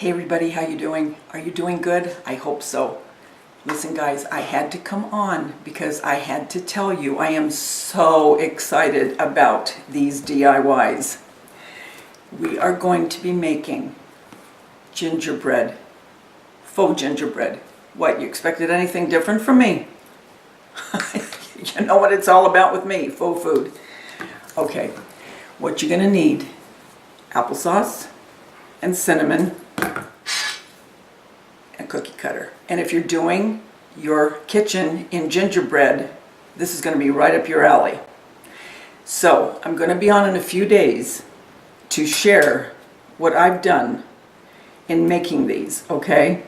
Hey everybody, how you doing? Are you doing good? I hope so. Listen guys, I had to come on because I had to tell you I am so excited about these DIYs. We are going to be making gingerbread, faux gingerbread. What, you expected anything different from me? You know what it's all about with me, faux food. Okay, what you're gonna need, applesauce and cinnamon, and cookie cutter. And if you're doing your kitchen in gingerbread, this is going to be right up your alley. So I'm going to be on in a few days to share what I've done in making these, okay?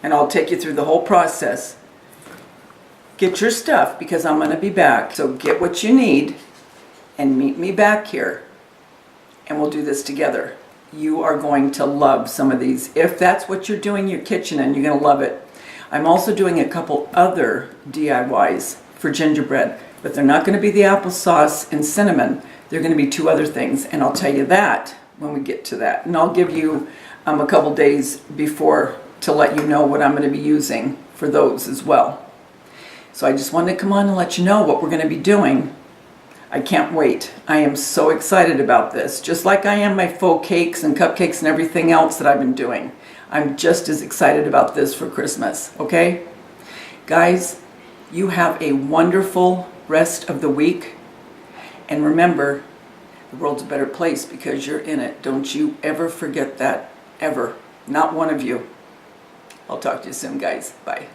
And I'll take you through the whole process. Get your stuff because I'm going to be back. So get what you need and meet me back here and we'll do this together. You are going to love some of these. If that's what you're doing in your kitchen, and you're going to love it. I'm also doing a couple other DIYs for gingerbread, but they're not going to be the applesauce and cinnamon. They're going to be two other things, and I'll tell you that when we get to that. And I'll give you a couple days before to let you know what I'm going to be using for those as well. So I just wanted to come on and let you know what we're going to be doing. I can't wait. I am so excited about this. Just like I am my faux cakes and cupcakes and everything else that I've been doing. I'm just as excited about this for Christmas, okay? Guys, you have a wonderful rest of the week. And remember, the world's a better place because you're in it. Don't you ever forget that, ever. Not one of you. I'll talk to you soon, guys. Bye.